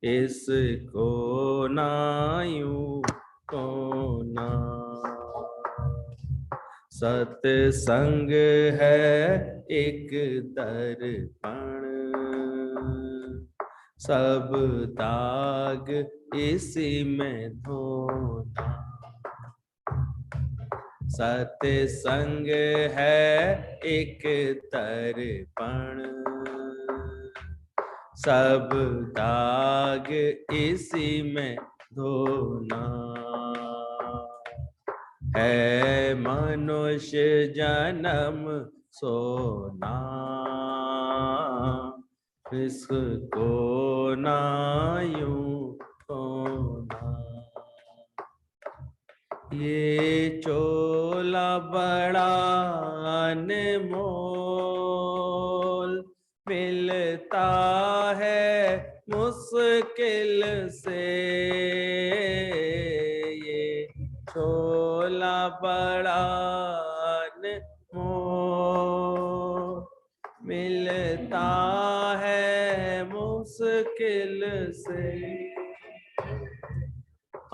इसको नायूं को ना। सत्संग है एक दर्पण, सब दाग इसी में धोना। सत्संग है एक दर्पण, सब दाग इसी में धोना। है मनुष्य जन्म सोना, इसको नायूं खोना। ये चोला बड़ा अनमोल, मिलता है मुश्किल से। ये चोला बड़ा अनमोल, मिलता है मुश्किल से।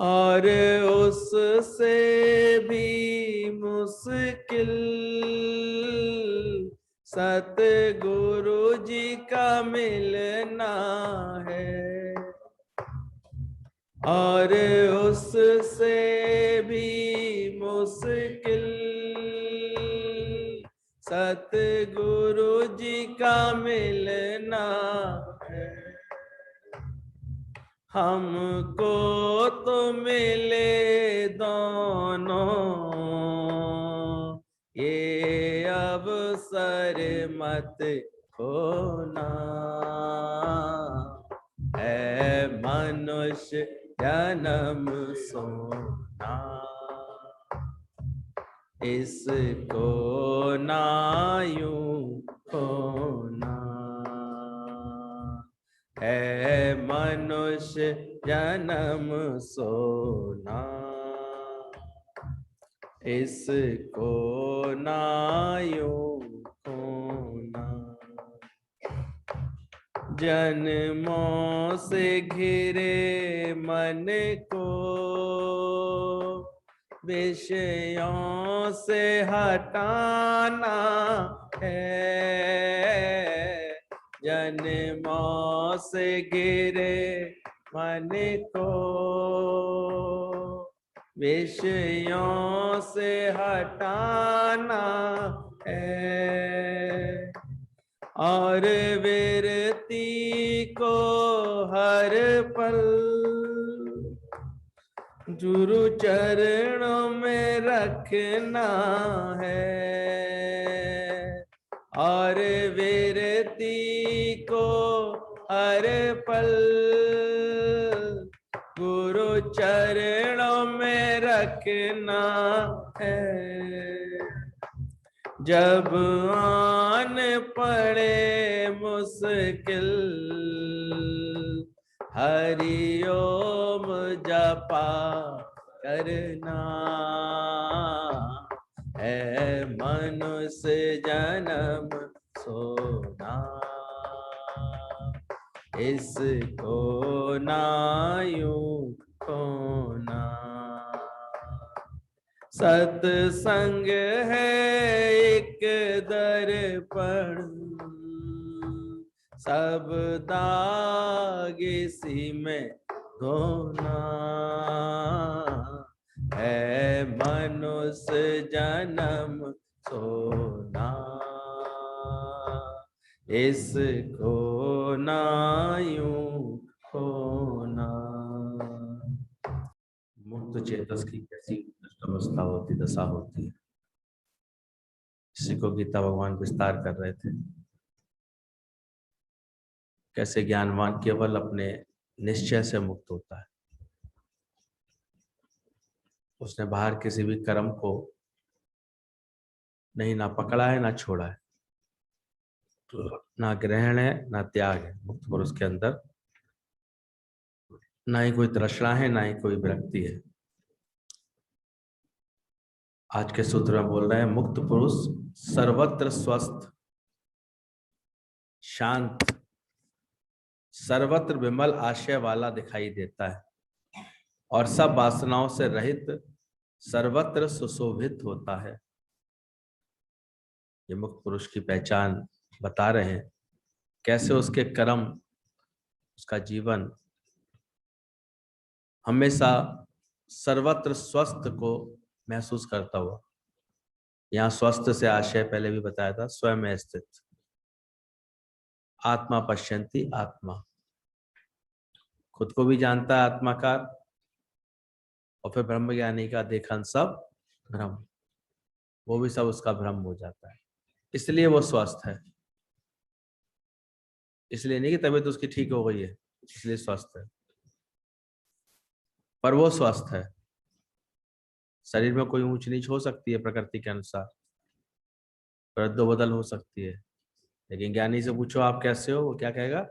और उससे भी मुश्किल सतगुरु जी का मिलना है। और उससे भी मुश्किल सतगुरु जी का मिलना है। हमको तो मिले दोनों, ये अवसर मत खोना। है मनुष्य जन्म सोना, इसको नायूं खोना। है मनुष्य जन्म सोना, इसको नायूं खोना। जन्मों से घिरे मन को विषयों से हटाना है। जन्मों से घिरे मन को विषयों से हटाना है। और विरती को हर पल गुरु चरणों में रखना है। और विरती को हर पल गुरु चरणों में रखना है। जब आन पड़े मुश्किल हरि ओम जपा करना। है मनुष्य जन्म सोना, इसको नायूं खोना। सत्संग है एक दर्पण, सब दाग इसी में धोना। है मनुष्य जन्म सोना, इसको नायूं खोना। मुक्त चेतस की कैसी अवस्था होती, दशा होती है, इसी को गीता भगवान विस्तार कर रहे थे। कैसे ज्ञानवान केवल अपने निश्चय से मुक्त होता है, उसने बाहर किसी भी कर्म को नहीं ना पकड़ा है ना छोड़ा है, तो ना ग्रहण है ना त्याग है। मुक्त पुरुष के अंदर ना ही कोई तृष्णा है ना ही कोई विरक्ति है। आज के सूत्र में बोल रहे हैं, मुक्त पुरुष सर्वत्र स्वस्थ, शांत, सर्वत्र विमल आशय वाला दिखाई देता है और सब वासनाओं से रहित सर्वत्र सुशोभित होता है। ये मुक्त पुरुष की पहचान बता रहे हैं, कैसे उसके कर्म, उसका जीवन हमेशा सर्वत्र स्वस्थ को महसूस करता हुआ। यहाँ स्वस्थ से आशय पहले भी बताया था, स्वयं में स्थित। आत्मा पश्यन्ति आत्मा, खुद को भी जानता है आत्माकार, और फिर ब्रह्म ज्ञानी का देखन सब भ्रम, वो भी सब उसका भ्रम हो जाता है। इसलिए वो स्वस्थ है, इसलिए नहीं कि तबीयत उसकी ठीक हो गई है इसलिए स्वस्थ है, पर वो स्वस्थ है। शरीर में कोई ऊंच नीच हो सकती है प्रकृति के अनुसार, रद्दो बदल हो सकती है, लेकिन ज्ञानी से पूछो आप कैसे हो, वो क्या कहेगा?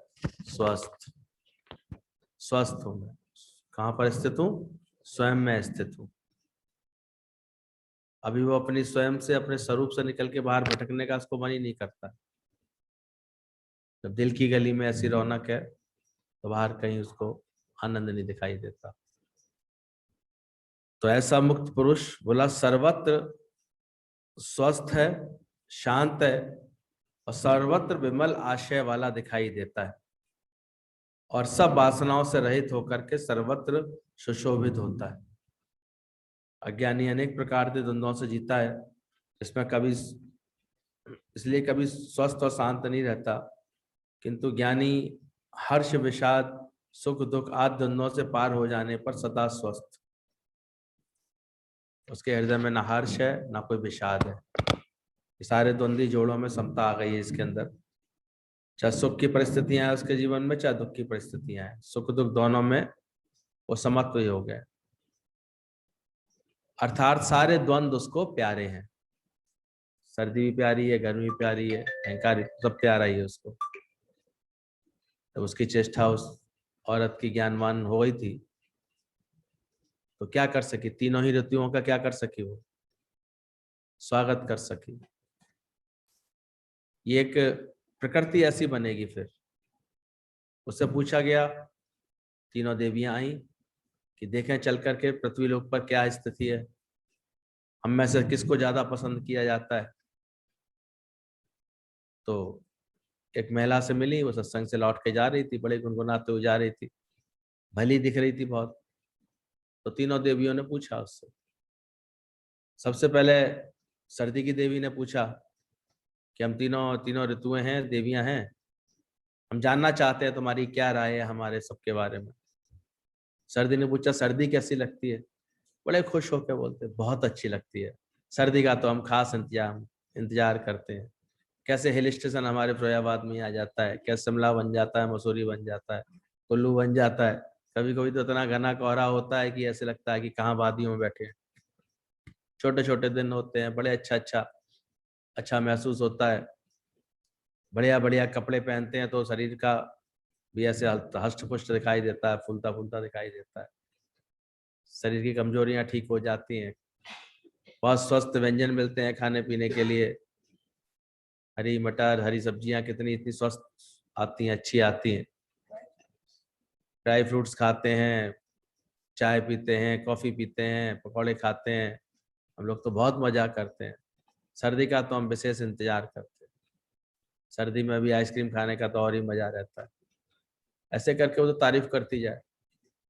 स्वस्थ। स्वस्थ हूं मैं। कहाँ पर स्थित हूँ? स्वयं में स्थित हूँ। अभी वो अपनी स्वयं से, अपने स्वरूप से निकल के बाहर भटकने का उसको मन ही नहीं करता। जब दिल की गली में ऐसी रौनक है तो बाहर कहीं उसको आनंद नहीं दिखाई देता। तो ऐसा मुक्त पुरुष बोला सर्वत्र स्वस्थ है, शांत है और सर्वत्र विमल आशय वाला दिखाई देता है और सब वासनाओं से रहित होकर के सर्वत्र सुशोभित होता है। अज्ञानी अनेक प्रकार के द्वंद्वों से जीता है, इसमें कभी, इसलिए कभी स्वस्थ और शांत नहीं रहता, किंतु ज्ञानी हर्ष विषाद सुख दुख आदि द्वंद्वों से पार हो जाने पर सदा स्वस्थ। उसके हृदय में ना हर्ष है ना कोई विषाद है, सारे द्वंद्वी जोड़ों में समता आ गई है इसके अंदर। चाहे सुख की परिस्थितियां हैं उसके जीवन में, चाहे दुख की परिस्थितियां हैं, सुख दुख दोनों में वो समत्व ही हो गए। अर्थात सारे द्वंद्व उसको प्यारे हैं। सर्दी भी प्यारी है, गर्मी भी प्यारी है, अहंकार सब प्यारा ही है उसको। तो उसकी चेष्टा उस औरत की ज्ञानवान हो गई थी तो क्या कर सकी? तीनों ही ऋतुओं का क्या कर सकी? वो स्वागत कर सकी। ये एक प्रकृति ऐसी बनेगी। फिर उससे पूछा गया, तीनों देवियां आई कि देखें चल करके पृथ्वी लोक पर क्या स्थिति है, हम में से किसको ज्यादा पसंद किया जाता है। तो एक महिला से मिली, वो सत्संग से लौट के जा रही थी, बड़े गुनगुनाते हुए जा रही थी, भली दिख रही थी बहुत। तो तीनों देवियों ने पूछा उससे। सबसे पहले सर्दी की देवी ने पूछा कि हम तीनों तीनों ऋतुएं हैं, देवियां हैं, हम जानना चाहते हैं तुम्हारी क्या राय है हमारे सबके बारे में। सर्दी ने पूछा सर्दी कैसी लगती है? बड़े खुश होकर बोलते बहुत अच्छी लगती है, सर्दी का तो हम खास इंतजार करते हैं। कैसे हिल स्टेशन हमारे फिरोजाबाद में आ जाता है, कैसे शिमला बन जाता है, मसूरी बन जाता है, कुल्लू बन जाता है। कभी कभी तो इतना घना कोहरा होता है कि ऐसे लगता है कि कहाँ वादियों में बैठे हैं। छोटे छोटे दिन होते हैं, बड़े अच्छा महसूस होता है। बढ़िया बढ़िया कपड़े पहनते हैं तो शरीर का भी ऐसे हष्ट पुष्ट दिखाई देता है, फूलता फूलता दिखाई देता है, शरीर की कमजोरियां ठीक हो जाती हैं। बहुत स्वस्थ व्यंजन मिलते हैं खाने पीने के लिए, हरी मटर, हरी सब्जियां कितनी इतनी स्वस्थ आती हैं, अच्छी आती हैं। ड्राई फ्रूट्स खाते हैं, चाय पीते हैं, कॉफी पीते हैं, पकौड़े खाते हैं, हम लोग तो बहुत मजा करते हैं। सर्दी का तो हम विशेष इंतजार करते हैं, सर्दी में भी आइसक्रीम खाने का तो और ही मजा रहता है। ऐसे करके वो तो तारीफ करती जाए।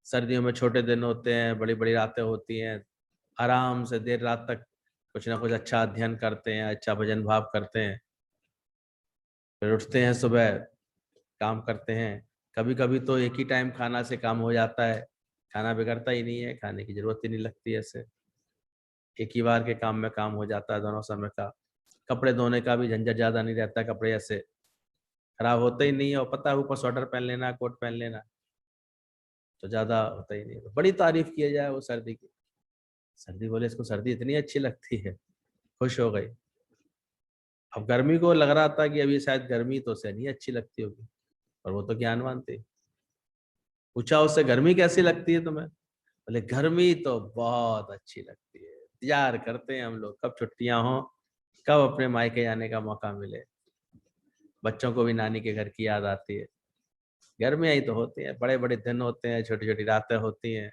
सर्दियों में छोटे दिन होते हैं, बड़ी बड़ी रातें होती हैं, आराम से देर रात तक कुछ ना कुछ अच्छा अध्ययन करते हैं, अच्छा भजन भाव करते हैं, फिर उठते हैं सुबह, काम करते हैं। कभी कभी तो एक ही टाइम खाना से काम हो जाता है, खाना बिगड़ता ही नहीं है, खाने की जरूरत ही नहीं लगती। ऐसे एक ही बार के काम में काम हो जाता है दोनों समय का। कपड़े धोने का भी झंझट ज्यादा नहीं रहता, कपड़े ऐसे खराब होते ही नहीं है, और पता है ऊपर स्वेटर पहन लेना, कोट पहन लेना, तो ज्यादा होता ही नहीं है। बड़ी तारीफ किया जाए वो सर्दी की। सर्दी बोले इसको सर्दी इतनी अच्छी लगती है, खुश हो गई। अब गर्मी को लग रहा था कि अभी शायद गर्मी तो से नहीं अच्छी लगती होगी, पर वो तो ज्ञानवान थे। पूछा उससे गर्मी कैसी लगती है तुम्हें? बोले गर्मी तो बहुत अच्छी लगती है, इंतजार करते हैं हम लोग कब छुट्टियां हो, कब अपने मायके जाने का मौका मिले। बच्चों को भी नानी के घर की याद आती है, गर्मियाँ ही तो होती हैं, बड़े बड़े दिन होते हैं, छोटी छोटी रातें होती हैं,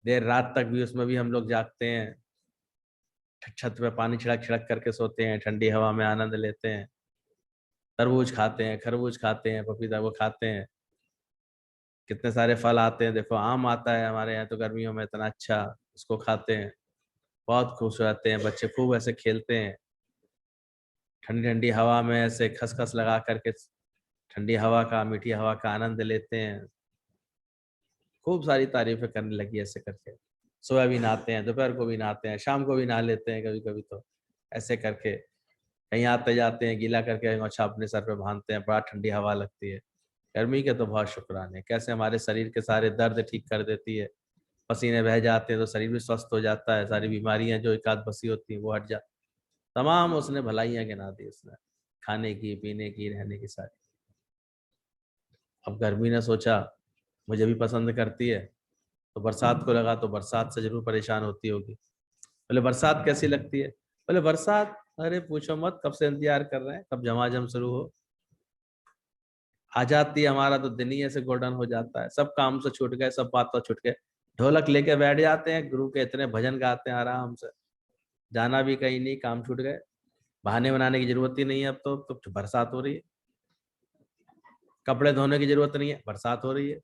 देर रात तक भी उसमें भी हम लोग जागते हैं, छत पे पानी छिड़क छिड़क करके सोते हैं, ठंडी हवा में आनंद लेते हैं, तरबूज खाते हैं, खरबूज खाते हैं, पपीता वो खाते हैं, कितने सारे फल आते हैं, देखो आम आता है हमारे यहाँ तो गर्मियों में इतना अच्छा, उसको खाते हैं, बहुत खुश रहते हैं बच्चे, खूब ऐसे खेलते हैं, ठंडी ठंडी हवा में ऐसे खसखस लगा करके ठंडी हवा का, मीठी हवा का आनंद लेते हैं। खूब सारी तारीफें करने लगी ऐसे करके। सुबह भी नहाते हैं, दोपहर को भी नहाते हैं, शाम को भी नहा लेते हैं कभी कभी, तो ऐसे करके कहीं आते जाते हैं, गीला करके अच्छा अपने सर पे बांधते हैं, बड़ा ठंडी हवा लगती है। गर्मी के तो बहुत शुक्राने, कैसे हमारे शरीर के सारे दर्द ठीक कर देती है, पसीने बह जाते हैं तो शरीर भी स्वस्थ हो जाता है, सारी बीमारियां जो एकाध बसी होती हैं वो हट जा, तमाम उसने भलाइयां गिना दी उसने, खाने की, पीने की, रहने की सारी। अब गर्मी ने सोचा मुझे भी पसंद करती है, तो बरसात को लगा तो बरसात से जरूर परेशान होती होगी। बोले बरसात कैसी लगती है? बोले बरसात, अरे पूछो मत, कब से इंतजार कर रहे हैं, कब झमाझम शुरू हो। आ जाती है हमारा तो दिन ही ऐसे गोल्डन हो जाता है, सब काम से छूट गए, सब बात तो छूट गए, ढोलक लेके बैठ जाते हैं, गुरु के इतने भजन गाते हैं आराम से, जाना भी कहीं नहीं, काम छूट गए, बहाने बनाने की जरूरत ही नहीं है अब तो बरसात हो रही है, कपड़े धोने की जरूरत नहीं है, बरसात हो रही है,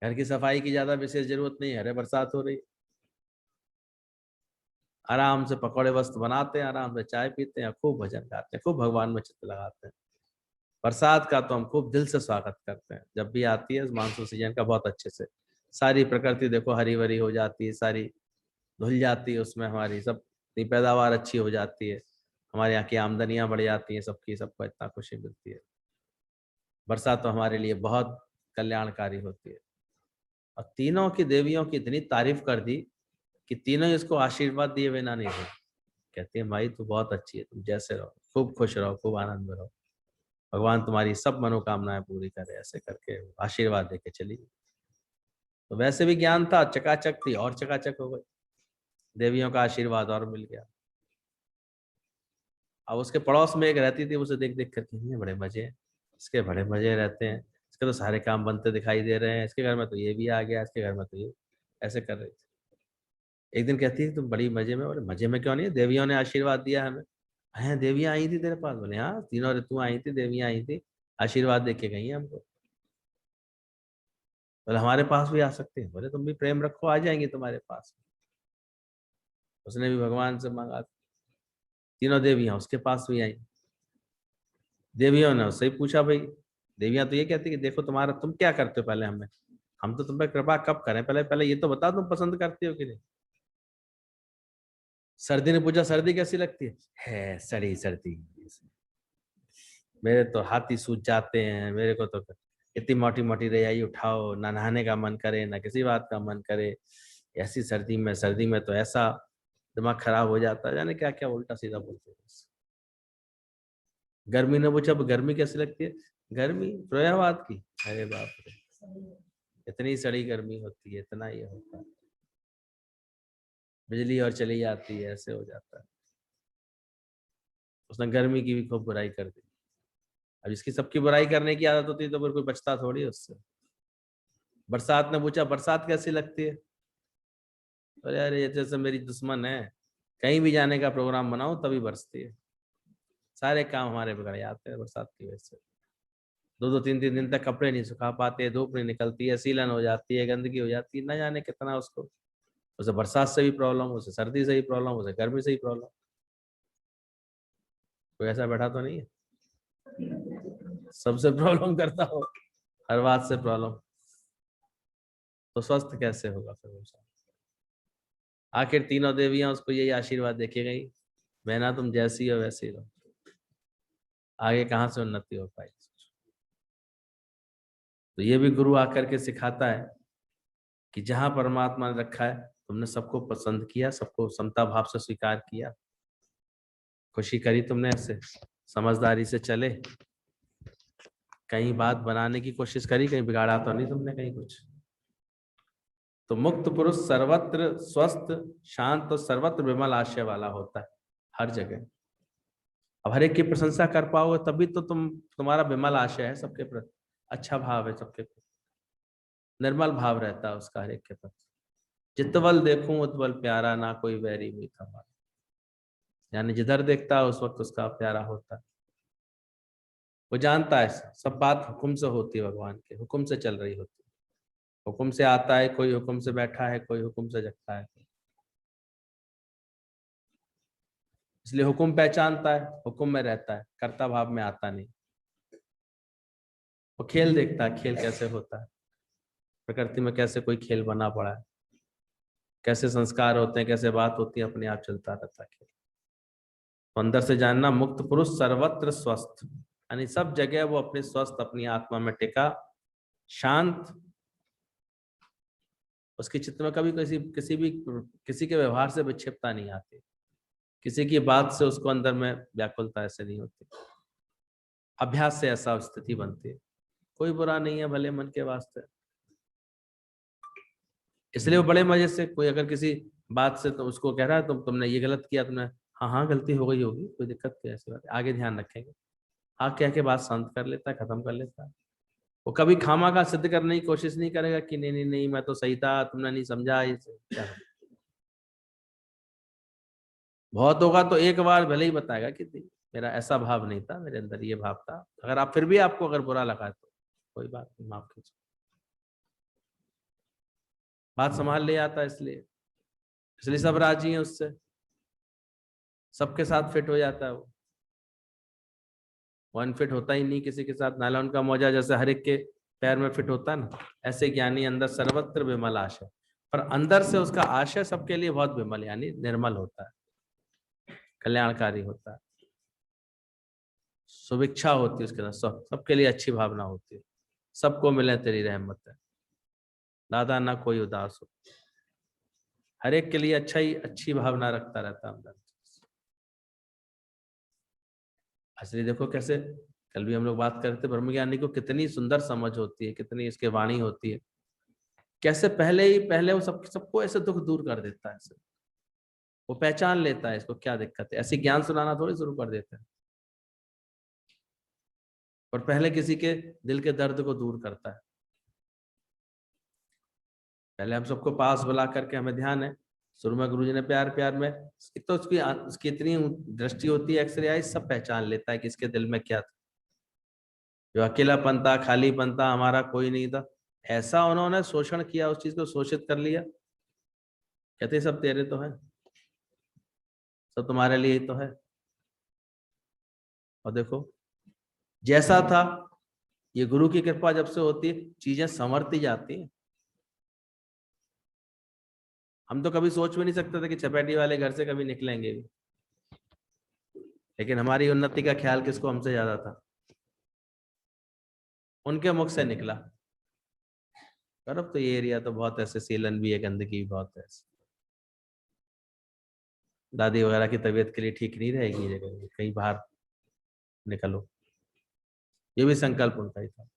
घर की सफाई की ज्यादा विशेष जरूरत नहीं है, अरे बरसात हो रही है, आराम से पकौड़े वस्त बनाते हैं, आराम से चाय पीते हैं, खूब भजन गाते हैं, खूब भगवान में चित्त लगाते हैं। बरसात का तो हम खूब दिल से स्वागत करते हैं, जब भी आती है मानसून सीजन का बहुत अच्छे से, सारी प्रकृति देखो हरी भरी हो जाती है, सारी धुल जाती है उसमें, हमारी सब पैदावार अच्छी हो जाती है, हमारे यहाँ की आमदनियां बढ़ जाती हैं, सबकी, सबको इतना खुशी मिलती है। बरसात तो हमारे लिए बहुत कल्याणकारी होती है। और तीनों की देवियों की इतनी तारीफ कर दी कि तीनों ही इसको आशीर्वाद दिए बिना नहीं रहे, कहती है भाई तू बहुत अच्छी है, तुम जैसे रहो, खूब खुश रहो, खूब आनंद में रहो, भगवान तुम्हारी सब मनोकामनाएं पूरी करे, ऐसे करके आशीर्वाद देके चली। तो वैसे भी ज्ञान था, चकाचक थी और चकाचक हो गई, देवियों का आशीर्वाद और मिल गया। अब उसके पड़ोस में एक रहती थी, उसे देख देख करके ये बड़े मजे हैं, इसके बड़े मजे रहते हैं, इसके तो सारे काम बनते दिखाई दे रहे हैं, इसके घर में तो ये भी आ गया, इसके घर में तो ये, ऐसे कर रही थी। एक दिन कहती है तुम बड़ी मजे में, बोले मजे में क्यों नहीं है, देवियों ने आशीर्वाद दिया हमें। हैं देवियां आई थी तेरे पास? बोले हाँ, तीनों ऋतु आई थी, देवियां आई थी, आशीर्वाद दे के गई हैं हमको। बोले हमारे पास भी आ सकते हैं? बोले तुम भी प्रेम रखो, आ जाएंगे तुम्हारे पास। उसने भी भगवान से मांगा, तीनों देवियां उसके पास भी आई। देवियों ने उससे ही पूछा भाई, देवियां तो ये कहती कि देखो तुम्हारा, तुम क्या करते हो पहले हमें, हम तो तुम पे कृपा कब करें, पहले पहले ये तो बताओ तुम पसंद करते हो कि नहीं। सर्दी ने पूछा सर्दी कैसी लगती है सड़ी सर्दी, मेरे तो हाथ ही सूज जाते हैं, मेरे को तो इतनी मोटी मोटी रजाई उठाओ, ना नहाने का मन करे, ना किसी बात का मन करे, ऐसी सर्दी में तो ऐसा दिमाग खराब हो जाता है, जाने क्या क्या उल्टा सीधा बोलते हैं। गर्मी ने पूछा अब गर्मी कैसी लगती है, गर्मी फिरोजाबाद की, अरे बाप रे, इतनी सड़ी गर्मी होती है, इतना ये होता है, बिजली और चली जाती है, ऐसे हो जाता है। उसने गर्मी की भी खूब बुराई कर दी। अब इसकी सबकी बुराई करने की आदत होती है तो फिर कोई बचता थोड़ी है उससे। बरसात ने पूछा बरसात कैसी लगती है, अरे अरे ये जैसे मेरी दुश्मन है, कहीं भी जाने का प्रोग्राम बनाओ तभी बरसती है, सारे काम हमारे बिगड़ जाते हैं बरसात की वजह से, दो दो तीन तीन दिन तक कपड़े नहीं सुखा पाते, धूप नहीं निकलती है, सीलन हो जाती है, गंदगी हो जाती है, न जाने कितना उसको, उसे बरसात से भी प्रॉब्लम, उसे सर्दी से भी प्रॉब्लम, उसे गर्मी से ही प्रॉब्लम। कोई ऐसा बैठा तो नहीं है सबसे प्रॉब्लम करता हो, हर बात से प्रॉब्लम, तो स्वस्थ कैसे होगा फिर वो। आखिर तीनों देवियां उसको यही आशीर्वाद देके गई, बहना तुम जैसी हो वैसी रहो, आगे कहाँ से उन्नति हो पाई। तो ये भी गुरु आकर के सिखाता है कि जहां परमात्मा ने रखा है, तुमने सबको पसंद किया, सबको समता भाव से स्वीकार किया, खुशी करी तुमने, ऐसे समझदारी से चले, कहीं बात बनाने की कोशिश करी, कहीं बिगाड़ा तो नहीं तुमने कहीं कुछ। तो मुक्त पुरुष सर्वत्र स्वस्थ, शांत और सर्वत्र विमल आशय वाला होता है हर जगह। अब हर एक की प्रशंसा कर पाओगे तभी तो तुम्हारा विमल आशय है सबके प्रति, अच्छा भाव है सबके प्रति, निर्मल भाव रहता है उसका हर एक के प्रति। जितवल देखूं उतवल प्यारा, ना कोई वैरी मीठा भाव। यानी जिधर देखता है उस वक्त उसका प्यारा होता है। वो जानता है सब बात हुक्म से होती है, भगवान के हुक्म से चल रही होती है। हुक्म से आता है कोई, हुक्म से बैठा है कोई, हुक्म से जगता है। इसलिए हुक्म पहचानता है, हुक्म में रहता है, कर्ता भाव में आता नहीं। वो खेल देखता है, खेल कैसे होता है, प्रकृति में कैसे कोई खेल बना पड़ा है, कैसे संस्कार होते हैं, कैसे बात होती है, अपने आप चलता रहता है खेल। तो अंदर से जानना, मुक्त पुरुष सर्वत्र स्वस्थ, यानी सब जगह वो अपने स्वस्थ, अपनी आत्मा में टिका, शांत। उसके चित्त में कभी किसी के व्यवहार से विक्षिप्तता नहीं आती, किसी की बात से उसको अंदर में व्याकुलता ऐसे नहीं होती। अभ्यास से ऐसा स्थिति बनती है। कोई बुरा नहीं है भले मन के वास्ते, इसलिए वो बड़े मजे से, कोई अगर किसी बात से तो उसको कह रहा है तुमने ये गलत किया, तुमने, हाँ हाँ गलती हो गई होगी, कोई दिक्कत क्या, ऐसी बात आगे ध्यान रखेंगे, हाँ कह के बात शांत कर लेता है, खत्म कर लेता है। वो कभी खामा का सिद्ध करने की कोशिश नहीं करेगा कि नहीं नहीं नहीं मैं तो सही था, तुमने नहीं समझा, ये क्या है? बहुत होगा तो एक बार भले ही बताएगा कि मेरा ऐसा भाव नहीं था, मेरे अंदर ये भाव था। अगर आप फिर भी आपको अगर बुरा लगा तो कोई बात नहीं, माफ कीजिए, बात संभाल ले आता है। इसलिए इसलिए सब राजी हैं उससे, सबके साथ फिट हो जाता है। वो अनफिट होता ही नहीं किसी के साथ। नायलॉन का मोजा जैसे हर एक के पैर में फिट होता है ना, ऐसे ज्ञानी अंदर सर्वत्र विमल आशय, पर अंदर से उसका आशय सबके लिए बहुत विमल, यानी निर्मल होता है, कल्याणकारी होता है, सुभिक्षा होती है उसके अंदर, सबके लिए अच्छी भावना होती है। सबको मिले तेरी रहमत है दादा, ना कोई उदास हो, हर एक के लिए अच्छा ही, अच्छी भावना रखता रहता है अंदर। इसलिए देखो कैसे, कल भी हम लोग बात कर रहे थे, ब्रह्मज्ञानी को कितनी सुंदर समझ होती है, कितनी इसके वाणी होती है, कैसे पहले वो सबको ऐसे दुख दूर कर देता है। ऐसे वो पहचान लेता है इसको क्या दिक्कत है, ऐसी ज्ञान सुनाना थोड़ी शुरू कर देता है, और पहले किसी के दिल के दर्द को दूर करता है। पहले हम सबको पास बुला करके, हमें ध्यान है शुरू में गुरु जी ने प्यार प्यार में, एक तो उसकी इतनी दृष्टि होती है, एक्सरे आई, सब पहचान लेता है कि इसके दिल में क्या था। जो अकेलापन था, खालीपन था, हमारा कोई नहीं था, ऐसा उन्होंने शोषण किया, उस चीज को शोषित कर लिया। कहते सब तेरे तो है, सब तुम्हारे लिए ही तो है। और देखो जैसा था, ये गुरु की कृपा जब से होती है चीजें संवरती जाती हैं। हम तो कभी सोच भी नहीं सकते थे कि चपेटी वाले घर से कभी निकलेंगे भी, लेकिन हमारी उन्नति का ख्याल किसको हमसे ज्यादा था, उनके मुख से निकला। पर अब तो ये एरिया तो बहुत ऐसे सीलन भी है, गंदगी भी बहुत है। दादी वगैरह की तबीयत के लिए ठीक नहीं रहेगी ये जगह, कहीं बाहर निकलो। ये भी संकल्प उनका ही था,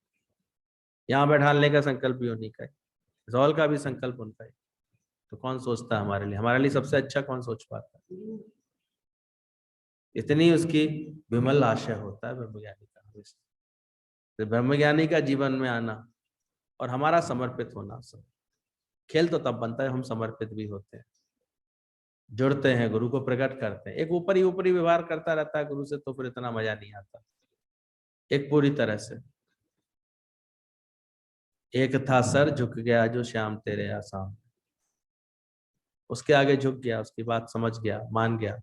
यहाँ बैठाने का संकल्प भी उन्हीं का है, जौल का भी संकल्प उनका है। तो कौन सोचता है हमारे लिए सबसे अच्छा कौन सोच पाता है? इतनी उसकी विमल आशय होता है ब्रह्मज्ञानी का हमेशा। तो ब्रह्मज्ञानी का जीवन में आना और हमारा समर्पित होना, सब खेल तो तब बनता है हम समर्पित भी होते हैं, जुड़ते हैं, गुरु को प्रकट करते हैं। एक ऊपरी व्यवहार करता रहता है गुरु से तो फिर इतना मजा नहीं आता। एक पूरी तरह से, एक था सर झुक गया जो श्याम तेरे आसाम, उसके आगे झुक गया, उसकी बात समझ गया, मान गया।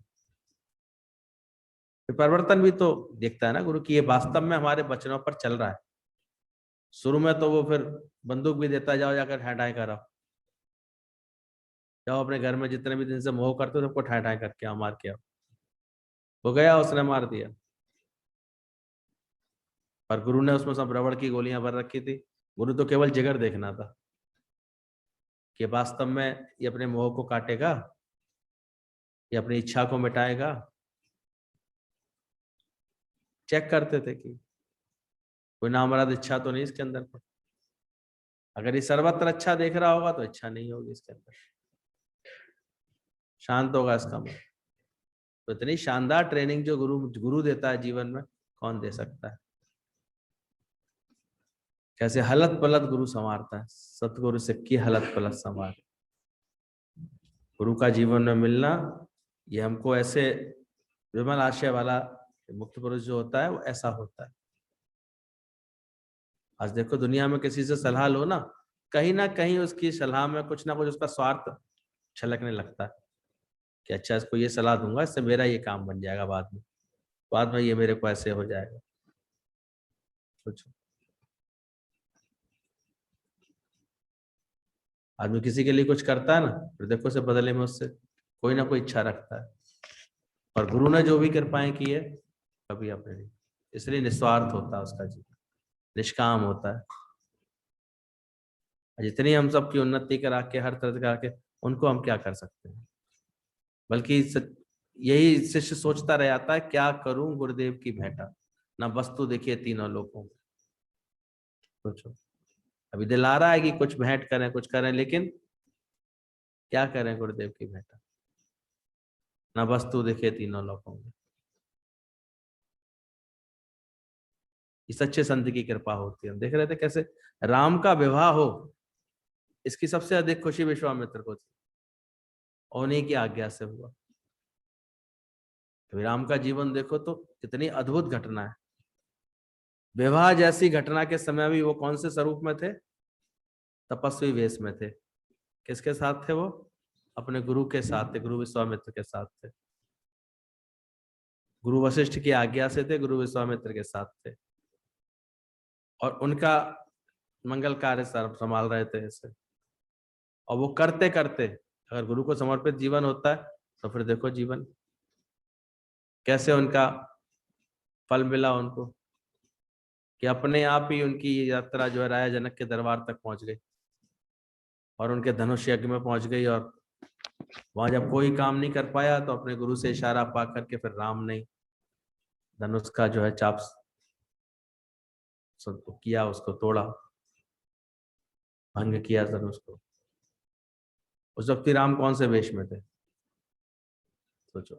फिर परिवर्तन भी तो देखता है ना गुरु की ये वास्तव में हमारे वचनों पर चल रहा है। शुरू में तो वो फिर बंदूक भी देता, जाओ जाकर ठाए ठाए करो, जाओ अपने घर में जितने भी दिन से मोह करते हो सबको ठाए ठाए करके आओ, मार के आओ। वो गया, उसने मार दिया, पर गुरु ने उसमें सब रबड़ की गोलियां भर रखी थी। गुरु तो केवल जिगर देखना था कि वास्तव में ये अपने मोह को काटेगा, ये अपनी इच्छा को मिटाएगा। चेक करते थे कि कोई नामराद इच्छा तो नहीं इसके अंदर पर। अगर ये सर्वत्र अच्छा देख रहा होगा तो इच्छा नहीं होगी इसके अंदर, शांत होगा इसका मन। तो इतनी शानदार ट्रेनिंग जो गुरु गुरु देता है जीवन में, कौन दे सकता है? कैसे हलत पलत गुरु संवारता है, सतगुरु से की हलत पलत संवार। गुरु का जीवन में मिलना, ये हमको ऐसे विमल आशय वाला मुक्त पुरुष जो होता है वो ऐसा होता है। आज देखो दुनिया में किसी से सलाह लो ना कहीं उसकी सलाह में कुछ ना कुछ उसका स्वार्थ छलकने लगता है कि अच्छा इसको ये सलाह दूंगा, इससे मेरा ये काम बन जाएगा, बाद में ये मेरे को ऐसे हो जाएगा। सोचो, आदमी किसी के लिए कुछ करता है ना, फिर देखो उसे बदले में उससे कोई ना कोई इच्छा रखता है। और गुरु ने जो भी कृपाएं की है कभी अपने नहीं, इसलिए निस्वार्थ होता है उसका जीवन, निष्काम होता है। जितनी हम सबकी उन्नति करा के हर तरह करा के उनको हम क्या कर सकते हैं, बल्कि यही शिष्य सोचता रह जाता है क्या करूं गुरुदेव की भेंटा, ना वस्तु देखिए तीनों लोगों में। सोचो, अभी दिल आ रहा है कि कुछ भेंट करें कुछ करें, लेकिन क्या करें गुरुदेव की भेंटा, ना वस्तु देखे तीनों लोगों में। इस अच्छे संत की कृपा होती है। हम देख रहे थे कैसे राम का विवाह हो, इसकी सबसे अधिक खुशी विश्वामित्र को थी, उन्हीं की आज्ञा से हुआ। तो राम का जीवन देखो तो कितनी अद्भुत घटना है। विवाह जैसी घटना के समय भी वो कौन से स्वरूप में थे? तपस्वी वेश में थे। किसके साथ थे वो? अपने गुरु के साथ थे, गुरु विश्वामित्र के साथ थे। गुरु वशिष्ठ की आज्ञा से थे, गुरु विश्वामित्र के साथ थे, और उनका मंगल कार्य संभाल रहे थे ऐसे। और वो करते करते अगर गुरु को समर्पित जीवन होता है तो फिर देखो जीवन कैसे उनका फल मिला उनको, कि अपने आप ही उनकी ये यात्रा जो है राजा जनक के दरबार तक पहुंच गई और उनके धनुष यज्ञ में पहुंच गई। और वहां जब कोई काम नहीं कर पाया तो अपने गुरु से इशारा पा करके फिर राम ने धनुष का जो है चाप किया, उसको तोड़ा, भंग किया धनुष को। उस वक्त राम कौन से वेश में थे? सोचो,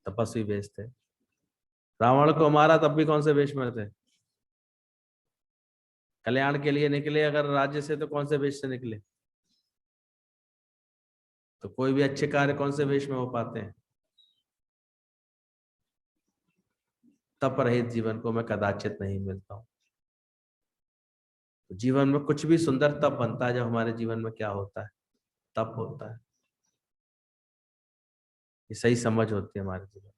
तपस्वी वेश थे। रावण को मारा तब भी कौन से वेश में थे? कल्याण के लिए निकले अगर राज्य से, तो कौन से वेश से निकले? तो कोई भी अच्छे कार्य कौन से वेश में हो पाते हैं? तप रहित जीवन को मैं कदाचित नहीं मिलता हूं। तो जीवन में कुछ भी सुंदर तब बनता है जब हमारे जीवन में क्या होता है? तप होता है। ये सही समझ होती है हमारे जीवन,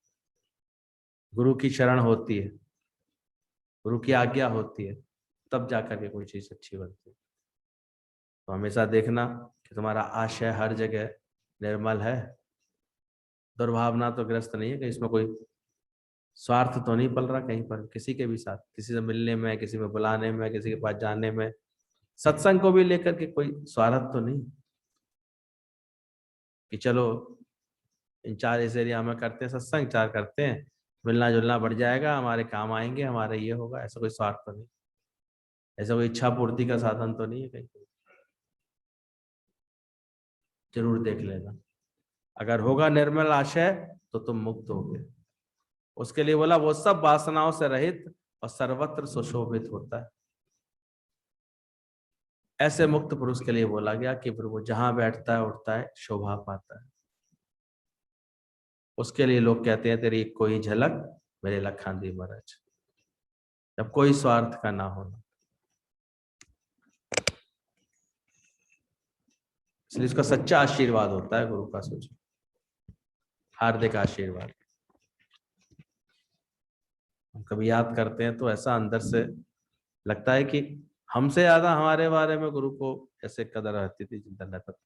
गुरु की शरण होती है, गुरु की आज्ञा होती है, तब जाकर के कोई चीज अच्छी बनती है। तो हमेशा देखना कि तुम्हारा आशय हर जगह निर्मल है, दुर्भावना तो ग्रस्त नहीं है, कि इसमें कोई स्वार्थ तो नहीं पल रहा कहीं पर, किसी के भी साथ, किसी से मिलने में, किसी में बुलाने में, किसी के पास जाने में, सत्संग को भी लेकर के कोई स्वार्थ तो नहीं कि चलो इन 4 इस एरिया में करते हैं सत्संग, 4 करते हैं, मिलना जुलना बढ़ जाएगा, हमारे काम आएंगे, हमारे ये होगा, ऐसा कोई स्वार्थ तो नहीं, ऐसा कोई इच्छा पूर्ति का साधन तो नहीं है कहीं। जरूर देख लेना, अगर होगा निर्मल आशय तो तुम मुक्त होगे। उसके लिए बोला वो सब वासनाओं से रहित और सर्वत्र सुशोभित होता है। ऐसे मुक्त पुरुष के लिए बोला गया कि फिर वो जहां बैठता है उठता है शोभा पाता है। उसके लिए लोग कहते हैं तेरी कोई झलक मेरे लखान दी महाराज, जब कोई स्वार्थ का ना होना। इसलिए इसका सच्चा आशीर्वाद होता है गुरु का। सोचो, हार्दिक आशीर्वाद। हम कभी याद करते हैं तो ऐसा अंदर से लगता है कि हमसे ज्यादा हमारे बारे में गुरु को ऐसे कदर रहती थी, चिंतन रहता था।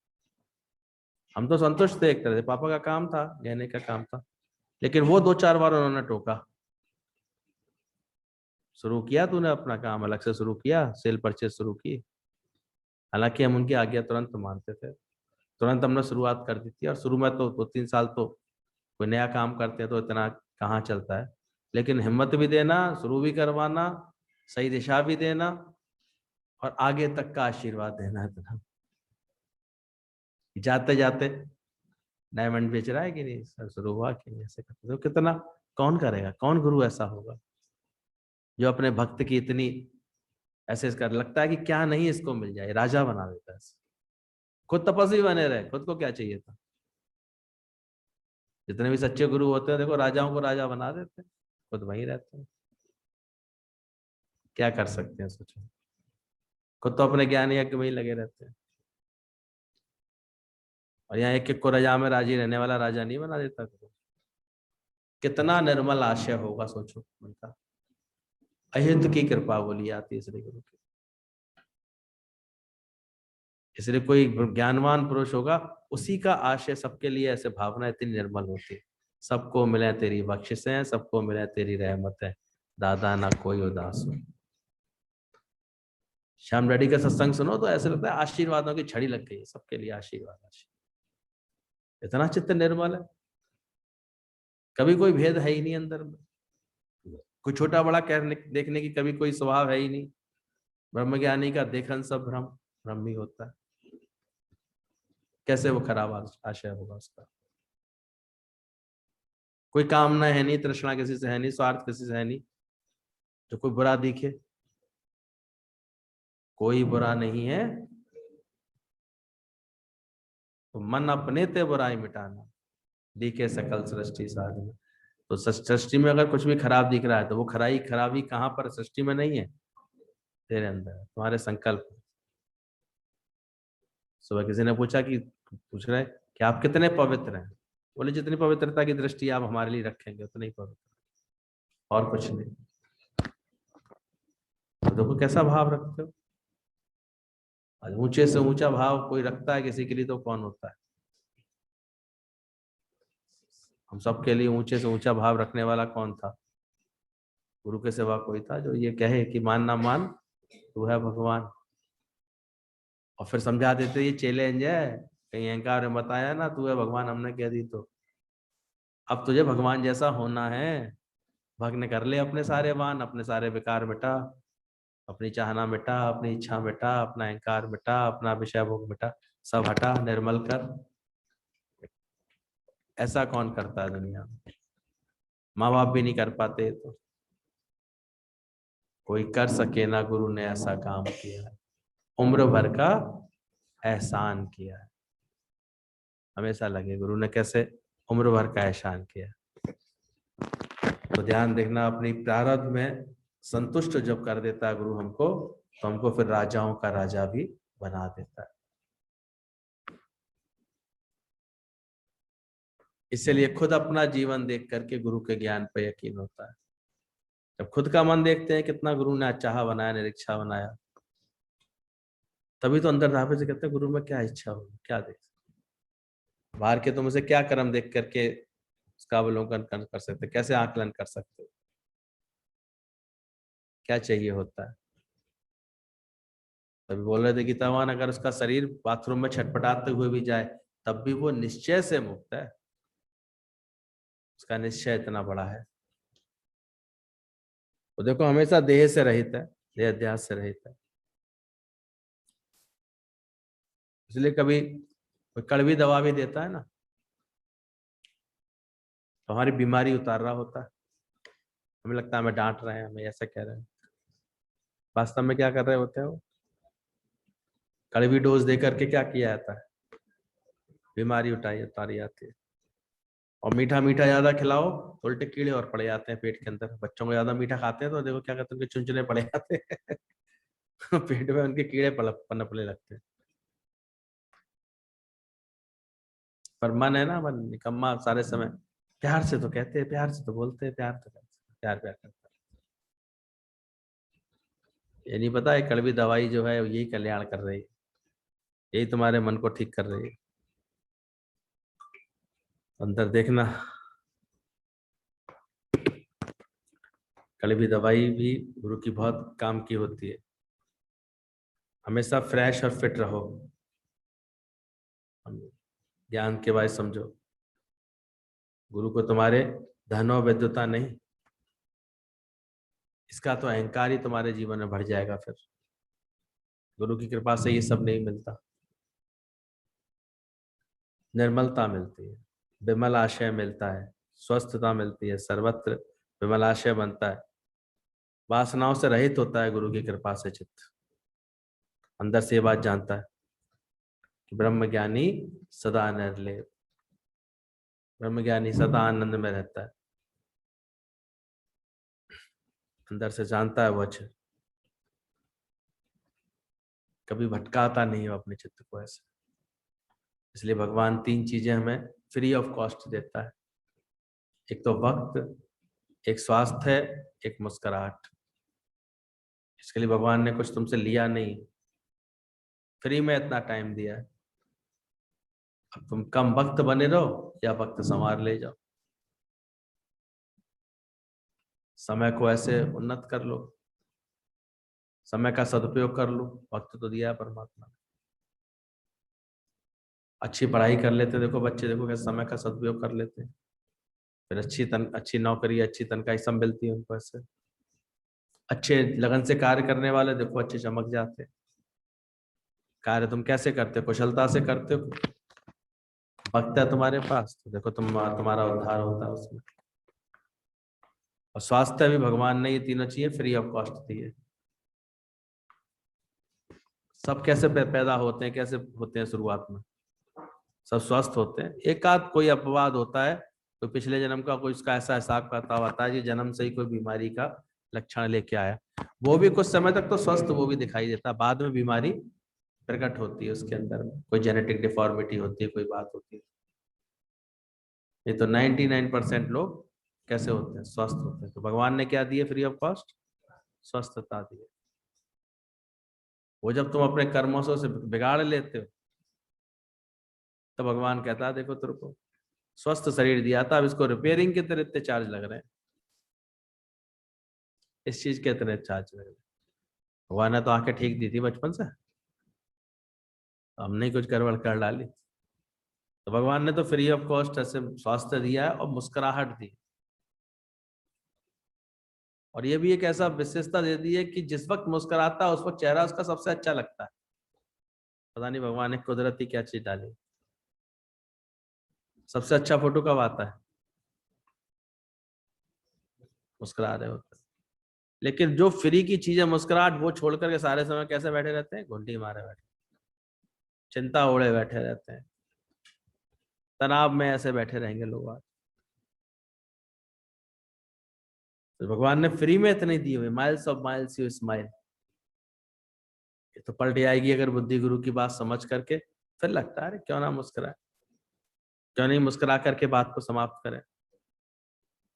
हम तो संतुष्ट थे एक तरह से, पापा का काम था, कहने का काम था, लेकिन वो 2-4 बार उन्होंने टोका। शुरू किया तूने अपना काम, अलग से शुरू किया, सेल परचेज शुरू की। हालांकि हम उनकी आज्ञा तुरंत मानते थे, तुरंत हमने शुरुआत कर दी थी। और शुरू में तो 2-3 साल तो कोई नया काम करते हैं तो इतना कहाँ चलता है, लेकिन हिम्मत भी देना, शुरू भी करवाना, सही दिशा भी देना, और आगे तक का आशीर्वाद देना इतना। जाते जाते डायमंड बेच रहा है कि नहीं सर, शुरू हुआ कि नहीं, ऐसे करते तो कितना, कौन करेगा, कौन गुरु ऐसा होगा? जो अपने भक्त की इतनी ऐसे कर लगता है कि क्या नहीं इसको मिल जाए, राजा बना देता है। खुद तपस्वी बने रहे, खुद को क्या चाहिए था। जितने भी सच्चे गुरु होते हैं देखो, राजाओं को राजा बना देते हैं, खुद वहीं रहते हैं। क्या कर सकते हैं सोचो, खुद तो अपने ज्ञान यज्ञ में ही लगे रहते हैं। और यहाँ एक एक को राजा में राजी रहने वाला राजा नहीं बना देता। कितना निर्मल आशय होगा सोचो उनका। अहित की कृपा बोली आती है श्री गुरु की। इसलिए कोई ज्ञानवान पुरुष होगा, उसी का आशय सबके लिए ऐसे भावना इतनी निर्मल होती है। सबको मिले तेरी बख्शिशें, सबको मिले तेरी रहमतें, दादा ना कोई उदास हो। श्याम रेड्डी का सत्संग सुनो तो ऐसे लगता है आशीर्वादों की छड़ी लग गई है, सबके लिए आशीर्वाद आशीर्वाद। इतना चित्त निर्मल है, कभी कोई भेद है ही नहीं अंदर में, कोई छोटा बड़ा कहने देखने की कभी कोई स्वभाव है ही नहीं। ब्रह्मज्ञानी का देखन सब भ्रम, भ्रम ही होता है। कैसे वो खराब आशय होगा उसका। कोई कामना है नहीं, तृष्णा किसी से है नहीं, स्वार्थ किसी से है नहीं। जो कोई बुरा दिखे, कोई बुरा नहीं है तो मन अपने ते बुराई मिटाना, दिखे सकल सृष्टि साधना। तो सृष्टि में अगर कुछ भी खराब दिख रहा है तो वो खराबी कहाँ पर, सृष्टि में नहीं है, तेरे अंदर है, तुम्हारे संकल्प। सुबह किसी ने पूछा कि पूछ रहे कि आप कितने पवित्र हैं। बोले जितनी पवित्रता की दृष्टि आप हमारे लिए रखेंगे उतनी ही पवित्र, और कुछ नहीं। तो देखो कैसा भाव रखते हो। आज ऊंचे से ऊंचा भाव कोई रखता है किसी के लिए तो कौन होता है। हम सबके लिए ऊंचे से ऊंचा भाव रखने वाला कौन था। गुरु के सिवा कोई था जो ये कहे कि मान ना मान तू है भगवान। और फिर समझा देते ये चैलेंज है, कहीं अहंकार में बताया ना तू है भगवान, हमने कह दी तो अब तुझे भगवान जैसा होना है। भग्न कर ले अपने सारे वान, अपने सारे विकार मिटा, अपनी चाहना मिटा, अपनी इच्छा मिटा, अपना अहंकार मिटा, अपना विषय भोग मिटा, सब हटा, निर्मल कर। ऐसा कौन करता है दुनिया में। माँ बाप भी नहीं कर पाते तो कोई कर सके ना, गुरु ने ऐसा काम किया है, उम्र भर का एहसान किया है। हमेशा लगे गुरु ने कैसे उम्र भर का एहसान किया। तो ध्यान देखना, अपनी प्रारब्ध में संतुष्ट जब कर देता है गुरु हमको, तो हमको फिर राजाओं का राजा भी बना देता है। इसलिए खुद अपना जीवन देख करके गुरु के ज्ञान पर यकीन होता है। जब खुद का मन देखते हैं कितना गुरु ने चाहा बनाया, निरीक्षा बनाया, तभी तो अंदर धापे से कहते हैं गुरु में क्या इच्छा होगी, क्या देख। बाहर के तुम उसे क्या कर्म देख करके उसका अवलोकन कर सकते, कैसे आकलन कर सकते, क्या चाहिए होता है। तभी बोल रहे थे कि तवान अगर उसका शरीर बाथरूम में छटपटाते हुए भी जाए तब भी वो निश्चय से मुक्त है। उसका निश्चय इतना बड़ा है। वो देखो हमेशा देह से रहित है, देह अध्यास से रहित है। इसलिए कभी कोई कड़वी दवा भी देता है ना तो हमारी बीमारी उतार रहा होता है। हमें लगता है हमें डांट रहे हैं, हमें ऐसा कह रहे हैं, वास्तव में क्या कर रहे होते हैं वो। कड़वी डोज दे करके क्या किया जाता है, बीमारी उतारी जाती है। और मीठा मीठा ज्यादा खिलाओ तो उल्टे कीड़े और पड़ जाते हैं पेट के अंदर। बच्चों को ज्यादा मीठा खाते हैं तो देखो क्या कहते हैं, उनके चुनचुने पड़ जाते हैं पेट में उनके कीड़े पनपने लगते हैं। पर मन है ना, मन निकम्मा सारे समय। प्यार से तो कहते हैं, प्यार से तो बोलते हैं, प्यार तो करते हैं, प्यार प्यार करते हैं। ये नहीं पता है कड़वी दवाई जो है यही कल्याण कर रही है, यही तुम्हारे मन को ठीक कर रही है। अंदर देखना, कड़वी दवाई भी गुरु की बहुत काम की होती है। हमेशा फ्रेश और फिट रहो, ज्ञान के बाद समझो। गुरु को तुम्हारे धन और विद्वता नहीं, इसका तो अहंकार ही तुम्हारे जीवन में बढ़ जाएगा। फिर गुरु की कृपा से ये सब नहीं मिलता। निर्मलता मिलती है, विमल आशय मिलता है, स्वस्थता मिलती है, सर्वत्र विमल आशय बनता है। वासनाओं से रहित होता है गुरु की कृपा से चित्त। अंदर से ये बात जानता है कि ब्रह्मज्ञानी सदा निर्लेप, ब्रह्मज्ञानी सदा आनंद में रहता है। अंदर से जानता है वो अच्छे, कभी भटकाता नहीं है अपने चित्त को ऐसे। इसलिए भगवान 3 चीजें हमें फ्री ऑफ कॉस्ट देता है। एक तो वक्त, एक स्वास्थ्य है, एक मुस्कुराहट। इसके लिए भगवान ने कुछ तुमसे लिया नहीं, फ्री में इतना टाइम दिया है। अब तुम कम वक्त बने रहो या वक्त संवार ले जाओ, समय को ऐसे उन्नत कर लो, समय का सदुपयोग कर लो। वक्त तो दिया है परमात्मा ने। अच्छी पढ़ाई कर लेते, देखो बच्चे, देखो कैसे समय का सदुपयोग कर लेते हैं, फिर अच्छी नौकरी, अच्छी तनख्वाही सब मिलती है उनको ऐसे। अच्छे लगन से कार्य करने वाले देखो अच्छे चमक जाते हैं। कार्य तुम कैसे करते हो? कुशलता से करते हो, वक्त है तुम्हारे पास तो देखो तुम्हारा उद्धार होता है उसमें। और स्वास्थ्य भी भगवान ने ये तीनों चीजें फ्री ऑफ कॉस्ट दी है। सब कैसे पैदा होते हैं, कैसे होते हैं? शुरुआत में सब स्वस्थ होते हैं, एक आध कोई अपवाद होता है, कोई पिछले जन्म का कोई उसका ऐसा हिसाब किताब आता है कि जन्म से ही कोई बीमारी का लक्षण लेके आया, वो भी कुछ समय तक तो स्वस्थ वो भी दिखाई देता है, बाद में बीमारी प्रकट होती है उसके अंदर में, कोई जेनेटिक डिफॉर्मिटी होती है, कोई बात होती है। ये तो 99% लोग कैसे होते हैं? स्वस्थ होते हैं। तो भगवान ने क्या दिए फ्री ऑफ कॉस्ट? स्वस्थता दी है। वो जब तुम अपने कर्मों से उसे बिगाड़ लेते हो तो भगवान कहता है देखो तेरे को स्वस्थ शरीर दिया था, अब इसको रिपेयरिंग के तेरे इतने चार्ज लग रहे हैं, इस चीज के इतने चार्ज लग रहे हैं। भगवान ने तो आंखें ठीक दी थी बचपन से, हमने ही कुछ गड़बड़ कर डाली। तो भगवान ने तो फ्री ऑफ कॉस्ट ऐसे स्वास्थ्य दिया है और मुस्कुराहट दी, और ये भी एक ऐसा विशेषता दे दी है कि जिस वक्त मुस्कुराता है उस वक्त चेहरा उसका सबसे अच्छा लगता है। पता नहीं भगवान ने कुदरती क्या चीज डाली, सबसे अच्छा फोटो कब आता है? मुस्कुरा रहे होते हैं। लेकिन जो फ्री की चीज है मुस्कुराहट, वो छोड़ करके सारे समय कैसे बैठे रहते हैं? घुंडी मारे बैठे, चिंता ओढ़े बैठे रहते हैं, तनाव में ऐसे बैठे रहेंगे लोग आज। तो भगवान ने फ्री में इतने दिए हुए, miles of miles you smile. ये तो पलट आएगी अगर बुद्धि गुरु की बात समझ करके, फिर लगता है अरे क्यों ना मुस्कुराए, क्यों नहीं मुस्कुरा करके बात को समाप्त करें,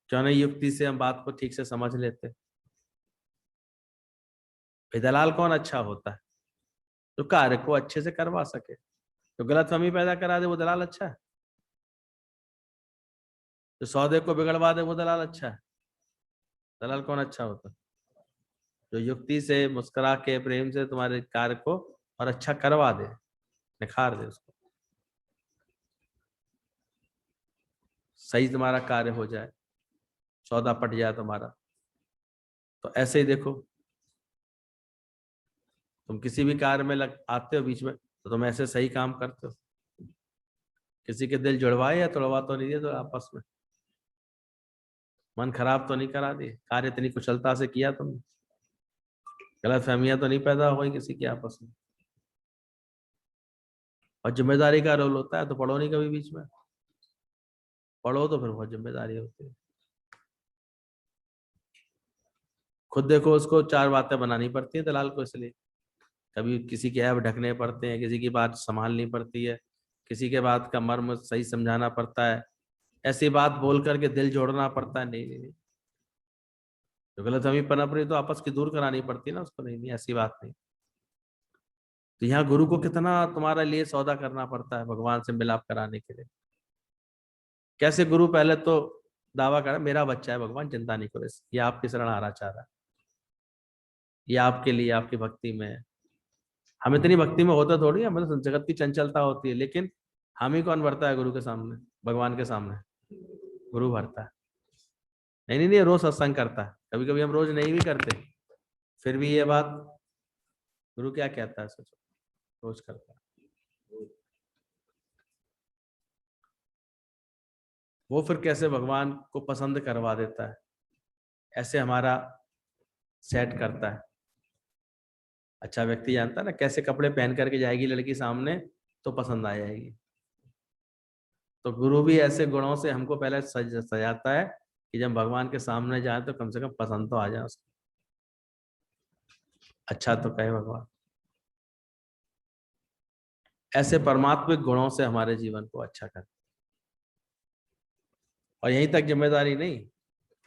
क्यों नहीं युक्ति से हम बात को ठीक से समझ लेते। भाई दलाल कौन अच्छा होता है? जो कार्य को अच्छे से करवा सके, जो गलतफहमी पैदा करा दे वो दलाल अच्छा है? जो सौदे को बिगड़वा दे वो दलाल अच्छा है? दलाल कौन अच्छा होता है? जो युक्ति से मुस्कुरा के प्रेम से तुम्हारे कार्य को और अच्छा करवा दे, निखार दे उसको, सही तुम्हारा कार्य हो जाए, सौदा पट जाए तुम्हारा। तो ऐसे ही देखो, तुम किसी भी कार्य में लग आते हो बीच में तो तुम ऐसे सही काम करते हो, किसी के दिल जुड़वाए या तोड़वा तो नहीं दिए तो आपस में, मन खराब तो नहीं करा दिए, कार्य इतनी कुशलता से किया तुमने, गलत फहमियां तो नहीं पैदा हो गई किसी की आपस में। और जिम्मेदारी का रोल होता है तो पढ़ो नहीं कभी बीच में, पढ़ो तो फिर बहुत जिम्मेदारी होती है। खुद देखो, उसको 4 बातें बनानी पड़ती है दलाल को, इसलिए कभी किसी के ऐब ढकने पड़ते हैं, किसी की बात संभालनी पड़ती है, किसी के बात का मर्म सही समझाना पड़ता है, ऐसी बात बोल करके दिल जोड़ना पड़ता है। नहीं नहीं नहीं, जो गलतफहमी पनप रही तो आपस की दूर करानी पड़ती है ना उसको। नहीं नहीं, ऐसी बात नहीं। तो यहाँ गुरु को कितना तुम्हारे लिए सौदा करना पड़ता है भगवान से मिलाप कराने के लिए। कैसे गुरु पहले तो दावा करा मेरा बच्चा है भगवान, चिंता नहीं करो, ये आपकी शरण आना चाह रहा है, ये आपके लिए, आपकी भक्ति में है। हम इतनी भक्ति में होता थोड़ी है, हमें तो जगत की चंचलता होती है, लेकिन हम ही कौन भरता है गुरु के सामने, भगवान के सामने? गुरु भरता है। नहीं नहीं नहीं, रोज सत्संग करता है, कभी कभी हम रोज नहीं भी करते, फिर भी ये बात गुरु क्या कहता है सोचो, रोज करता है। वो फिर कैसे भगवान को पसंद करवा देता है, ऐसे हमारा सेट करता है। अच्छा व्यक्ति जानता है ना कैसे कपड़े पहन करके जाएगी लड़की सामने तो पसंद आ जाएगी। तो गुरु भी ऐसे गुणों से हमको पहले सजाता है कि जब भगवान के सामने जाए तो कम से कम पसंद तो आ जाए उसको, अच्छा तो कहे भगवान। ऐसे परमात्मिक गुणों से हमारे जीवन को अच्छा कर। और यहीं तक जिम्मेदारी नहीं,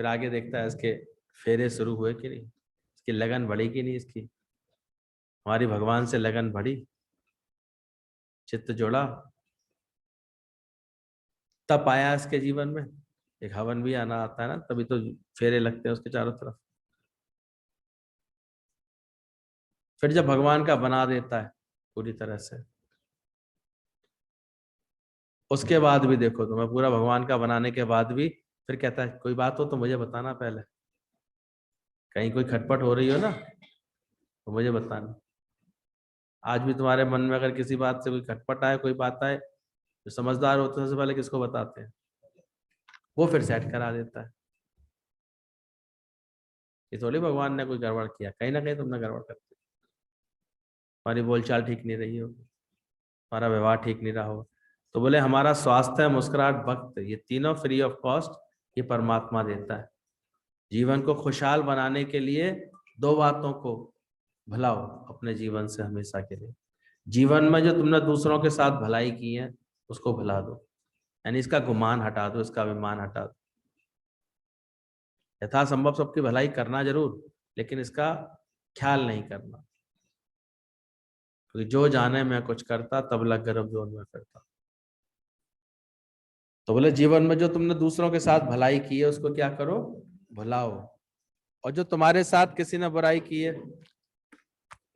फिर आगे देखता है इसके फेरे शुरू हुए कि नहीं, इसकी लगन बढ़ी कि नहीं, इसकी हमारी भगवान से लगन बढ़ी, चित्त जोड़ा, तब आया इसके जीवन में। एक हवन भी आना आता है ना, तभी तो फेरे लगते हैं उसके चारों तरफ। फिर जब भगवान का बना देता है पूरी तरह से, उसके बाद भी देखो तो मैं पूरा भगवान का बनाने के बाद भी फिर कहता है कोई बात हो तो मुझे बताना, पहले कहीं कोई खटपट हो रही हो ना तो मुझे बताना। आज भी तुम्हारे मन में अगर किसी बात से कोई खटपट आए, कोई बात आए, जो समझदार होते हैं सबसे पहले किसको बताते हैं? वो फिर सेट करा देता है। ये थोड़ी भगवान ने कोई गड़बड़ किया, कहीं ना कहीं तुमने गड़बड़ कर दी, तुम्हारी बोलचाल ठीक नहीं रही हो, तुम्हारा व्यवहार ठीक नहीं रहा हो। तो बोले हमारा स्वास्थ्य, मुस्कुराहट, भक्त, ये तीनों फ्री ऑफ कॉस्ट ये परमात्मा देता है। जीवन को खुशहाल बनाने के लिए दो बातों को भुलाओ अपने जीवन से हमेशा के लिए। जीवन में जो तुमने दूसरों के साथ भलाई की है उसको भुला दो, यानी इसका गुमान हटा दो, इसका अभिमान हटा दो। यथासंभव सबकी भलाई करना जरूर, लेकिन इसका ख्याल नहीं करना, क्योंकि जो जाने मैं कुछ करता तब लग गर्भ जोन में करता। तो बोले जीवन में जो तुमने दूसरों के साथ भलाई की है उसको क्या करो, भुलाओ। और जो तुम्हारे साथ किसी ने बुराई की है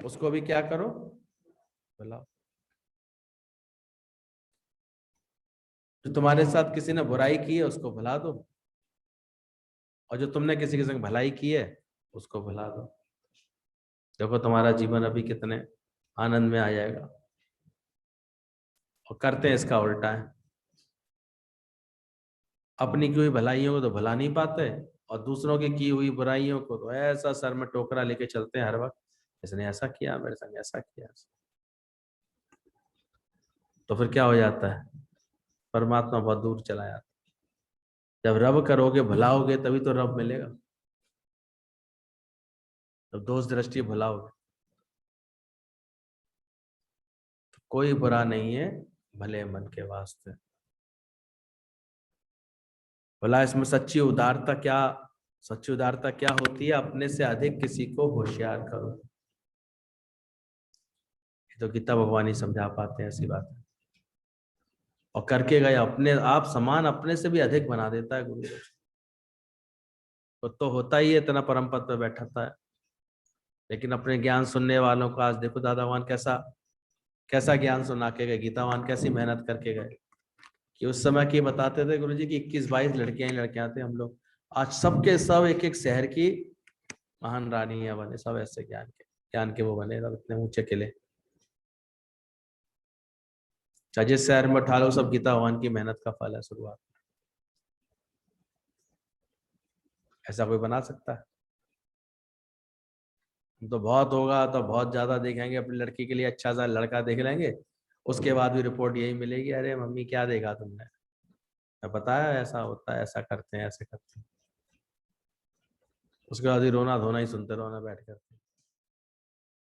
उसको भी क्या करो, भुलाओ। जो तुम्हारे साथ किसी ने बुराई की है उसको भुला दो, और जो तुमने किसी के संग भलाई की है उसको भुला दो। देखो तुम्हारा जीवन अभी कितने आनंद में आ जाएगा। और करते हैं इसका उल्टा है, अपनी की हुई भलाइयों को तो भुला नहीं पाते, और दूसरों की हुई बुराइयों को तो ऐसा सर में टोकरा लेके चलते हैं हर वक्त, इसने ऐसा किया मेरे संग, ऐसा किया। तो फिर क्या हो जाता है, परमात्मा बहुत दूर चला जाता है। जब रब करोगे, भुलाओगे, तभी तो रब मिलेगा। जब दोष दृष्टि भुलाओगे तो कोई बुरा नहीं है भले मन के वास्ते। बोला इसमें सच्ची उदारता क्या, सच्ची उदारता क्या होती है, अपने से अधिक किसी को होशियार करो। ये तो गीता भगवान ही समझा पाते हैं ऐसी बात है। और करके गए, अपने आप समान अपने से भी अधिक बना देता है गुरु। तो होता ही है, इतना परम पद पे बैठा है, लेकिन अपने ज्ञान सुनने वालों को आज देखो दादा भगवान कैसा कैसा ज्ञान सुना के गए, गीता भगवान कैसी मेहनत करके गए। कि उस समय की बताते थे गुरुजी की 21-22 लड़कियां ही लड़कियां थे हम लोग, आज सबके सब एक एक शहर की महान रानियां बने, सब ऐसे ज्ञान के वो बने, सब इतने ऊंचे किले। जिस शहर में उठा लो सब गीता भगवान की मेहनत का फल है, शुरुआत। ऐसा कोई बना सकता है? तो बहुत होगा तो बहुत ज्यादा देखेंगे, अपनी लड़की के लिए अच्छा सा लड़का देख लेंगे, उसके बाद भी रिपोर्ट यही मिलेगी, अरे मम्मी क्या देखा तुमने, मैं बताया ऐसा होता है, ऐसा करते हैं, ऐसे करते हैं। उसके बाद ही रोना धोना ही सुनते रहो ना बैठ कर।